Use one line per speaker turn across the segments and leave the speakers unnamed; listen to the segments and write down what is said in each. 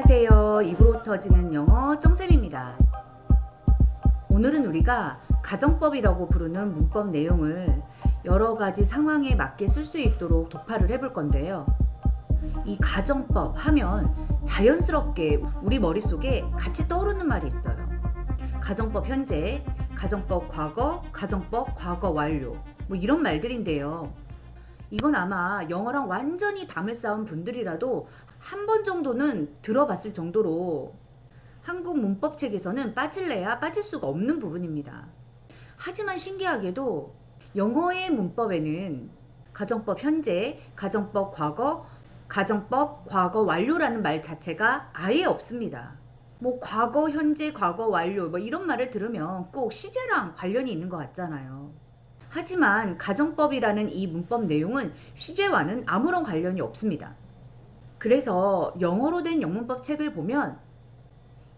안녕하세요. 입으로 터지는 영어 정쌤입니다. 오늘은 우리가 가정법이라고 부르는 문법 내용을 여러 가지 상황에 맞게 쓸 수 있도록 도파를 해볼 건데요. 이 가정법 하면 자연스럽게 우리 머릿속에 같이 떠오르는 말이 있어요. 가정법 현재, 가정법 과거, 가정법 과거 완료, 뭐 이런 말들인데요. 이건 아마 영어랑 완전히 담을 쌓은 분들이라도 한 번 정도는 들어봤을 정도로 한국 문법책에서는 빠질래야 빠질 수가 없는 부분입니다. 하지만 신기하게도 영어의 문법에는 가정법 현재, 가정법 과거, 가정법 과거 완료라는 말 자체가 아예 없습니다. 뭐 과거, 현재, 과거 완료 뭐 이런 말을 들으면 꼭 시제랑 관련이 있는 것 같잖아요. 하지만 가정법이라는 이 문법 내용은 시제와는 아무런 관련이 없습니다. 그래서 영어로 된 영문법 책을 보면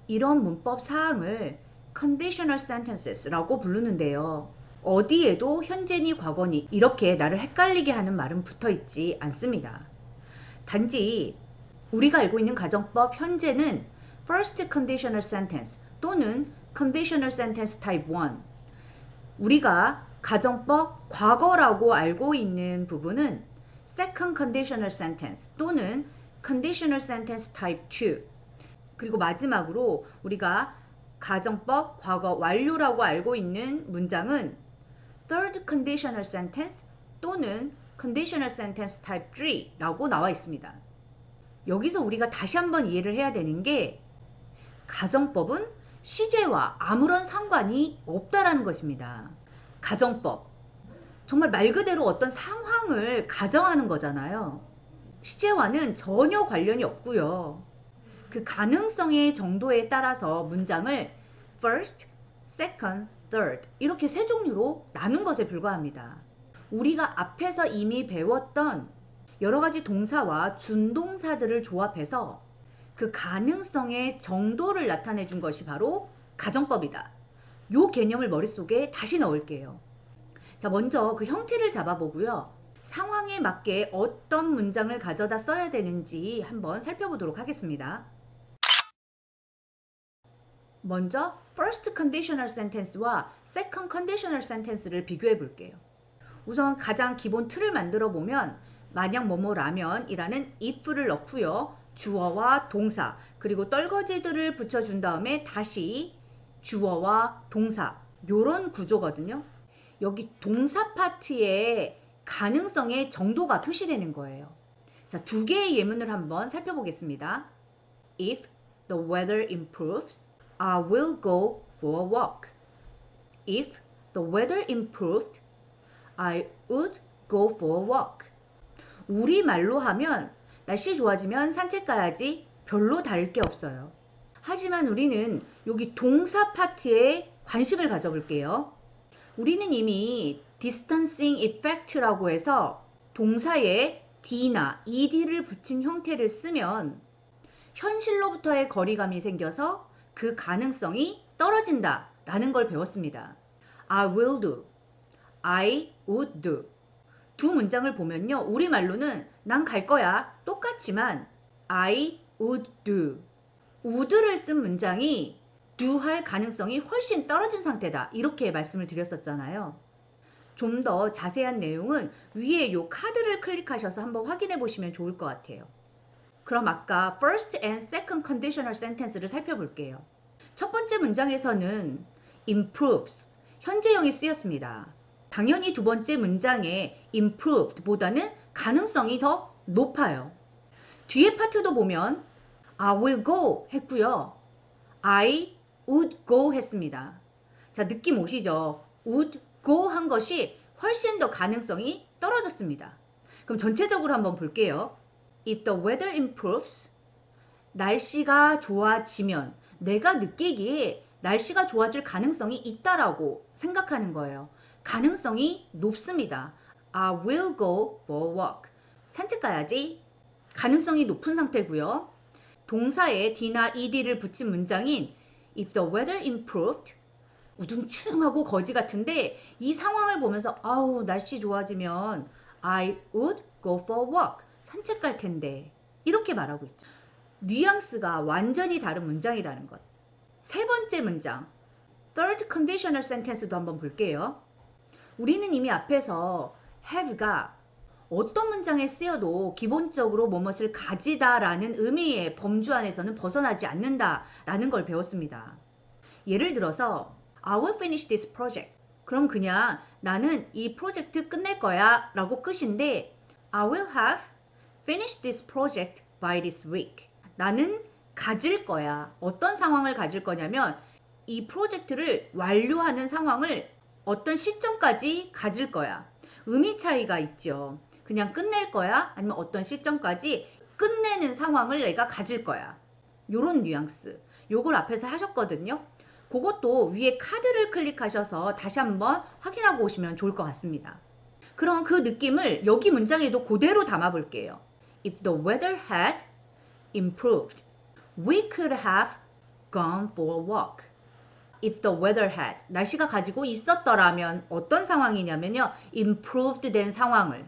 이런 문법 사항을 conditional sentences라고 부르는데요. 어디에도 현재니 과거니 이렇게 나를 헷갈리게 하는 말은 붙어 있지 않습니다. 단지 우리가 알고 있는 가정법 현재는 first conditional sentence 또는 conditional sentence type 1, 우리가 가정법 과거라고 알고 있는 부분은 second conditional sentence 또는 conditional sentence type 2, 그리고 마지막으로 우리가 가정법 과거 완료라고 알고 있는 문장은 third conditional sentence 또는 conditional sentence type 3라고 나와 있습니다. 여기서 우리가 다시 한번 이해를 해야 되는 게 가정법은 시제와 아무런 상관이 없다라는 것입니다. 가정법, 정말 말 그대로 어떤 상황을 가정하는 거잖아요. 시제와는 전혀 관련이 없고요. 그 가능성의 정도에 따라서 문장을 first, second, third 이렇게 세 종류로 나눈 것에 불과합니다. 우리가 앞에서 이미 배웠던 여러 가지 동사와 준동사들을 조합해서 그 가능성의 정도를 나타내 준 것이 바로 가정법이다. 요 개념을 머릿속에 다시 넣을게요. 자, 먼저 그 형태를 잡아보고요. 상황에 맞게 어떤 문장을 가져다 써야 되는지 한번 살펴보도록 하겠습니다. 먼저 first conditional sentence와 second conditional sentence를 비교해 볼게요. 우선 가장 기본 틀을 만들어 보면 만약 뭐뭐라면 이라는 if를 넣고요. 주어와 동사 그리고 떨거지들을 붙여준 다음에 다시 주어와 동사 요런 구조거든요. 여기 동사 파트에 가능성의 정도가 표시되는 거예요. 자, 두 개의 예문을 한번 살펴보겠습니다. If the weather improves, I will go for a walk. If the weather improved, I would go for a walk. 우리말로 하면 날씨 좋아지면 산책 가야지 별로 다를 게 없어요. 하지만 우리는 여기 동사 파트에 관심을 가져볼게요. 우리는 이미 distancing effect라고 해서 동사에 d나 ed를 붙인 형태를 쓰면 현실로부터의 거리감이 생겨서 그 가능성이 떨어진다 라는 걸 배웠습니다. I will do, I would do. 두 문장을 보면요. 우리말로는 난 갈 거야 똑같지만 I would do. would를 쓴 문장이 do 할 가능성이 훨씬 떨어진 상태다. 이렇게 말씀을 드렸었잖아요. 좀 더 자세한 내용은 위에 요 카드를 클릭하셔서 한번 확인해 보시면 좋을 것 같아요. 그럼 아까 first and second conditional sentence를 살펴볼게요. 첫 번째 문장에서는 improves, 현재형이 쓰였습니다. 당연히 두 번째 문장에 improved 보다는 가능성이 더 높아요. 뒤에 파트도 보면 I will go 했고요. I would go 했습니다. 자, 느낌 오시죠? would go 한 것이 훨씬 더 가능성이 떨어졌습니다. 그럼 전체적으로 한번 볼게요. If the weather improves, 날씨가 좋아지면 내가 느끼기에 날씨가 좋아질 가능성이 있다라고 생각하는 거예요. 가능성이 높습니다. I will go for a walk. 산책 가야지. 가능성이 높은 상태고요. 동사에 d나 ed를 붙인 문장인 If the weather improved, 우중충하고 거지 같은데 이 상황을 보면서 아우 날씨 좋아지면 I would go for a walk. 산책 갈 텐데 이렇게 말하고 있죠. 뉘앙스가 완전히 다른 문장이라는 것. 세 번째 문장, third conditional sentence도 한번 볼게요. 우리는 이미 앞에서 have가 어떤 문장에 쓰여도 기본적으로 무엇을 가지다라는 의미의 범주 안에서는 벗어나지 않는다라는 걸 배웠습니다. 예를 들어서 I will finish this project. 그럼 그냥 나는 이 프로젝트 끝낼 거야 라고 끝인데 I will have finished this project by this week. 나는 가질 거야. 어떤 상황을 가질 거냐면 이 프로젝트를 완료하는 상황을 어떤 시점까지 가질 거야. 의미 차이가 있죠. 그냥 끝낼 거야? 아니면 어떤 시점까지 끝내는 상황을 내가 가질 거야. 요런 뉘앙스. 요걸 앞에서 하셨거든요. 그것도 위에 카드를 클릭하셔서 다시 한번 확인하고 오시면 좋을 것 같습니다. 그럼 그 느낌을 여기 문장에도 그대로 담아 볼게요. If the weather had improved, we could have gone for a walk. If the weather had, 날씨가 가지고 있었더라면 어떤 상황이냐면요. improved 된 상황을.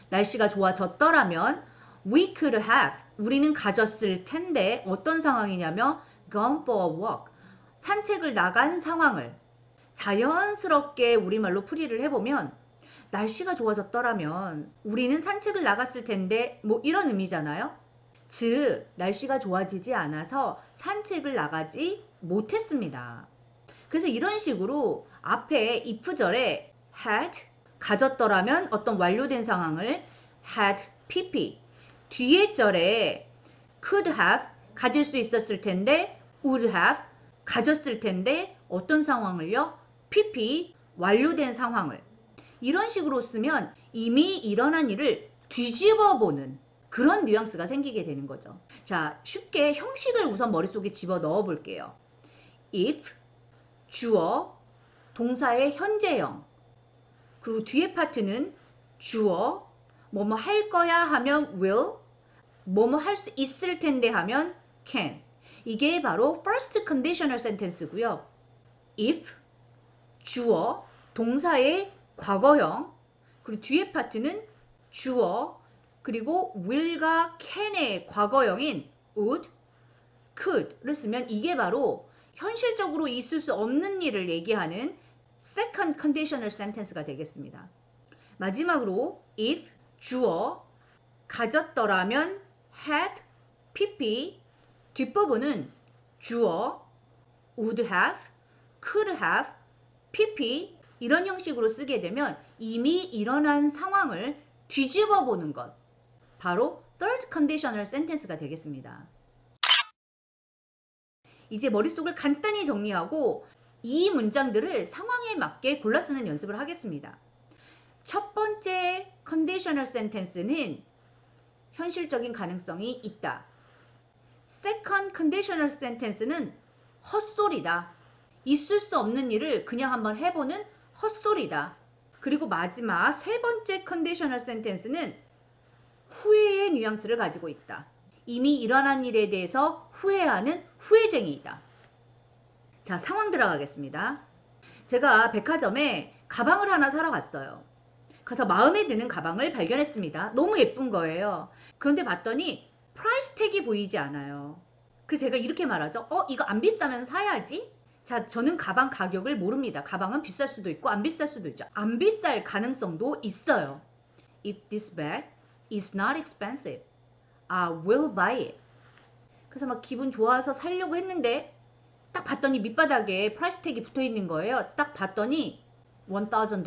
날씨가 좋아졌더라면 we could have, 우리는 가졌을 텐데 어떤 상황이냐면 gone for a walk, 산책을 나간 상황을 자연스럽게 우리말로 풀이를 해보면 날씨가 좋아졌더라면 우리는 산책을 나갔을 텐데 뭐 이런 의미잖아요. 즉 날씨가 좋아지지 않아서 산책을 나가지 못했습니다. 그래서 이런 식으로 앞에 if절에 had 가졌더라면 어떤 완료된 상황을 had pp, 뒤에 절에 could have 가질 수 있었을 텐데 would have 가졌을 텐데 어떤 상황을요? pp 완료된 상황을 이런 식으로 쓰면 이미 일어난 일을 뒤집어 보는 그런 뉘앙스가 생기게 되는 거죠. 자, 쉽게 형식을 우선 머릿속에 집어 넣어 볼게요. if 주어, 동사의 현재형, 그리고 뒤에 파트는 주어, 뭐뭐 할 거야 하면 will, 뭐뭐 할 수 있을 텐데 하면 can. 이게 바로 first conditional sentence고요. if, 주어, 동사의 과거형, 그리고 뒤에 파트는 주어, 그리고 will과 can의 과거형인 would, could를 쓰면 이게 바로 현실적으로 있을 수 없는 일을 얘기하는 second conditional sentence가 되겠습니다. 마지막으로 if, 주어, 가졌더라면 had, pp, 뒷부분은 주어, would have, could have, pp 이런 형식으로 쓰게 되면 이미 일어난 상황을 뒤집어 보는 것, 바로 third conditional sentence가 되겠습니다. 이제 머릿속을 간단히 정리하고 이 문장들을 상황에 맞게 골라 쓰는 연습을 하겠습니다. 첫 번째 conditional sentence는 현실적인 가능성이 있다. second conditional sentence는 헛소리다. 있을 수 없는 일을 그냥 한번 해보는 헛소리다. 그리고 마지막 세 번째 conditional sentence는 후회의 뉘앙스를 가지고 있다. 이미 일어난 일에 대해서 후회하는 후회쟁이이다. 자, 상황 들어가겠습니다. 제가 백화점에 가방을 하나 사러 갔어요. 가서 마음에 드는 가방을 발견했습니다. 너무 예쁜 거예요. 그런데 봤더니 프라이스 택이 보이지 않아요. 그래서 제가 이렇게 말하죠. 이거 안 비싸면 사야지. 자, 저는 가방 가격을 모릅니다. 가방은 비쌀 수도 있고 안 비쌀 수도 있죠. 안 비쌀 가능성도 있어요. If this bag is not expensive, I will buy it. 그래서 막 기분 좋아서 사려고 했는데 딱 봤더니 밑바닥에 프라이스 택이 붙어 있는 거예요. 딱 봤더니 $1,000,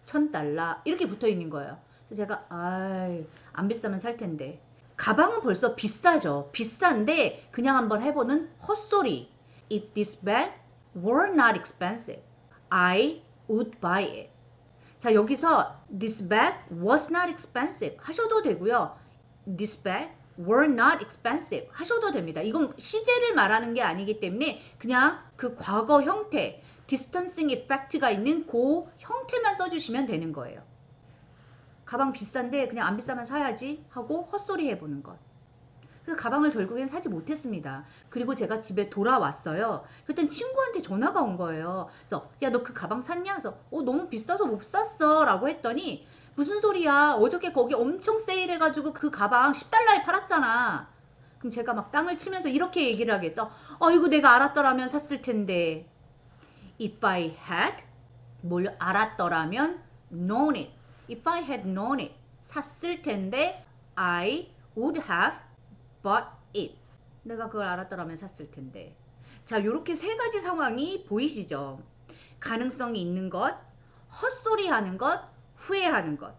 $1,000 이렇게 붙어 있는 거예요. 그래서 제가 안 비싸면 살 텐데. 가방은 벌써 비싸죠. 비싼데 그냥 한번 해보는 헛소리. If this bag were not expensive, I would buy it. 자, 여기서 this bag was not expensive 하셔도 되고요. This bag were not expensive 하셔도 됩니다. 이건 시제를 말하는 게 아니기 때문에 그냥 그 과거 형태, distancing effect가 있는 그 형태만 써주시면 되는 거예요. 가방 비싼데 그냥 안 비싸면 사야지 하고 헛소리 해보는 것. 그래서 가방을 결국엔 사지 못했습니다. 그리고 제가 집에 돌아왔어요. 그때 친구한테 전화가 온 거예요. 그래서 야, 너 그 가방 샀냐? 그래서 너무 비싸서 못 샀어 라고 했더니 무슨 소리야, 어저께 거기 엄청 세일해가지고 그 가방 $10에 팔았잖아. 그럼 제가 막 땅을 치면서 이렇게 얘기를 하겠죠. 이거 내가 알았더라면 샀을 텐데. If I had 뭘 알았더라면 known it. If I had known it. 샀을 텐데 I would have bought it. 내가 그걸 알았더라면 샀을 텐데. 자, 이렇게 세 가지 상황이 보이시죠? 가능성이 있는 것, 헛소리하는 것, 후회하는 것.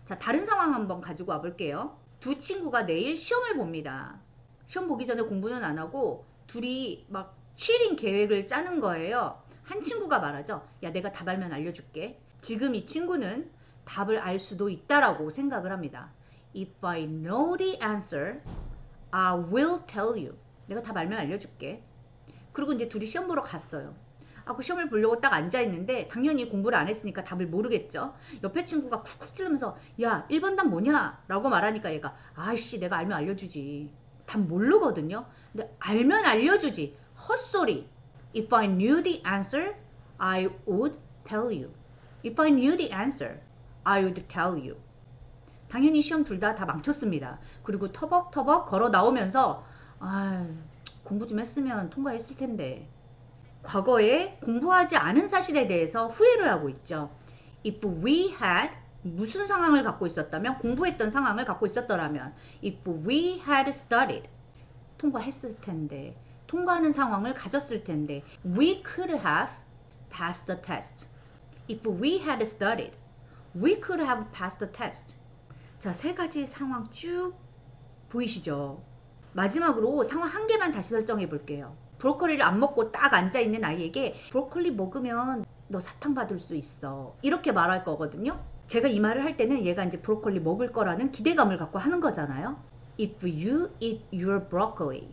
자, 다른 상황 한번 가지고 와볼게요. 두 친구가 내일 시험을 봅니다. 시험 보기 전에 공부는 안 하고 둘이 막 취링 계획을 짜는 거예요. 한 친구가 말하죠. 야, 내가 답 알면 알려줄게. 지금 이 친구는 답을 알 수도 있다라고 생각을 합니다. If I know the answer, I will tell you. 내가 답 알면 알려줄게. 그리고 이제 둘이 시험 보러 갔어요. 그 시험을 보려고 딱 앉아있는데 당연히 공부를 안 했으니까 답을 모르겠죠. 옆에 친구가 쿡쿡 찌르면서 야, 1번 답 뭐냐? 라고 말하니까 얘가 아이씨, 내가 알면 알려주지. 답 모르거든요. 근데 알면 알려주지. 헛소리. If I knew the answer, I would tell you. If I knew the answer, I would tell you. 당연히 시험 둘 다 망쳤습니다. 그리고 터벅터벅 걸어 나오면서 공부 좀 했으면 통과했을 텐데. 과거에 공부하지 않은 사실에 대해서 후회를 하고 있죠. If we had 무슨 상황을 갖고 있었다면, 공부했던 상황을 갖고 있었더라면, if we had studied 통과했을 텐데, 통과하는 상황을 가졌을 텐데, we could have passed the test. If we had studied, we could have passed the test. 자, 세 가지 상황 쭉 보이시죠? 마지막으로 상황 한 개만 다시 설정해 볼게요. 브로콜리를 안 먹고 딱 앉아있는 아이에게 브로콜리 먹으면 너 사탕 받을 수 있어. 이렇게 말할 거거든요. 제가 이 말을 할 때는 얘가 이제 브로콜리 먹을 거라는 기대감을 갖고 하는 거잖아요. If you eat your broccoli,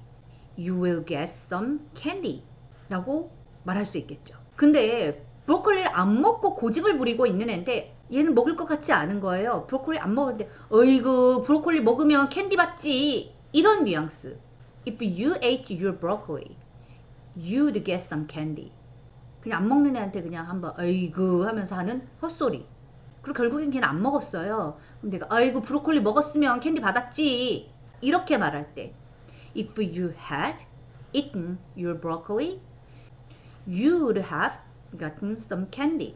you will get some candy. 라고 말할 수 있겠죠. 근데 브로콜리를 안 먹고 고집을 부리고 있는 애인데 얘는 먹을 것 같지 않은 거예요. 브로콜리 안 먹었는데 어이구, 브로콜리 먹으면 캔디 받지. 이런 뉘앙스. If you ate your broccoli, you'd get some candy. 그냥 안 먹는 애한테 그냥 한번 아이고 하면서 하는 헛소리. 그리고 결국엔 걔는 안 먹었어요. 그럼 내가 아이고 브로콜리 먹었으면 캔디 받았지. 이렇게 말할 때 If you had eaten your broccoli, you'd have gotten some candy.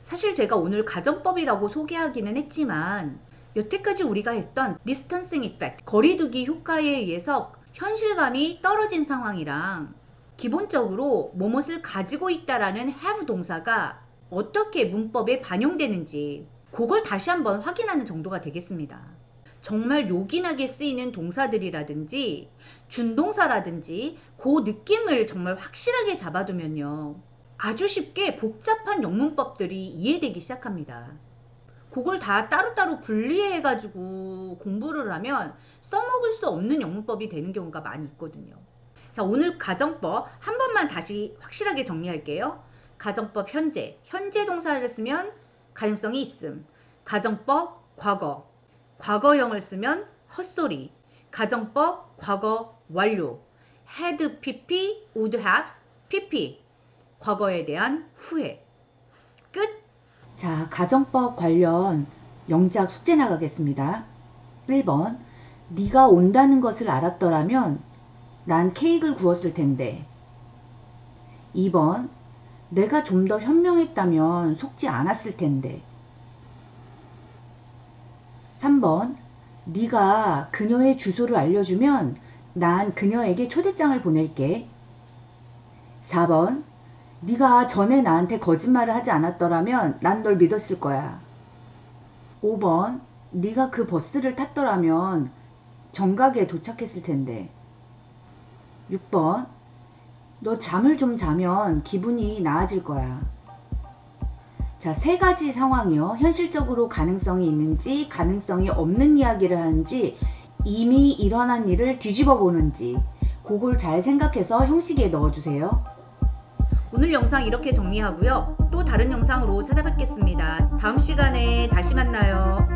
사실 제가 오늘 가정법이라고 소개하기는 했지만 여태까지 우리가 했던 distancing effect, 거리두기 효과에 의해서 현실감이 떨어진 상황이랑 기본적으로 뭐뭇을 가지고 있다라는 have 동사가 어떻게 문법에 반영되는지 그걸 다시 한번 확인하는 정도가 되겠습니다. 정말 요긴하게 쓰이는 동사들이라든지 준동사라든지 그 느낌을 정말 확실하게 잡아두면요. 아주 쉽게 복잡한 영문법들이 이해되기 시작합니다. 그걸 다 따로따로 분리해가지고 공부를 하면 써먹을 수 없는 영문법이 되는 경우가 많이 있거든요. 자, 오늘 가정법 한 번만 다시 확실하게 정리할게요. 가정법 현재 동사를 쓰면 가능성이 있음. 가정법 과거, 과거형을 쓰면 헛소리. 가정법 과거 완료. had pp, would have pp. 과거에 대한 후회. 끝. 자, 가정법 관련 영작 숙제 나가겠습니다. 1번. 네가 온다는 것을 알았더라면 난 케이크를 구웠을 텐데. 2번. 내가 좀 더 현명했다면 속지 않았을 텐데. 3번. 네가 그녀의 주소를 알려주면 난 그녀에게 초대장을 보낼게. 4번. 네가 전에 나한테 거짓말을 하지 않았더라면 난 널 믿었을 거야. 5번. 네가 그 버스를 탔더라면 정각에 도착했을 텐데. 6번. 너 잠을 좀 자면 기분이 나아질 거야. 자, 세 가지 상황이요. 현실적으로 가능성이 있는지 가능성이 없는 이야기를 하는지 이미 일어난 일을 뒤집어 보는지 그걸 잘 생각해서 형식에 넣어주세요. 오늘 영상 이렇게 정리하고요. 또 다른 영상으로 찾아뵙겠습니다. 다음 시간에 다시 만나요.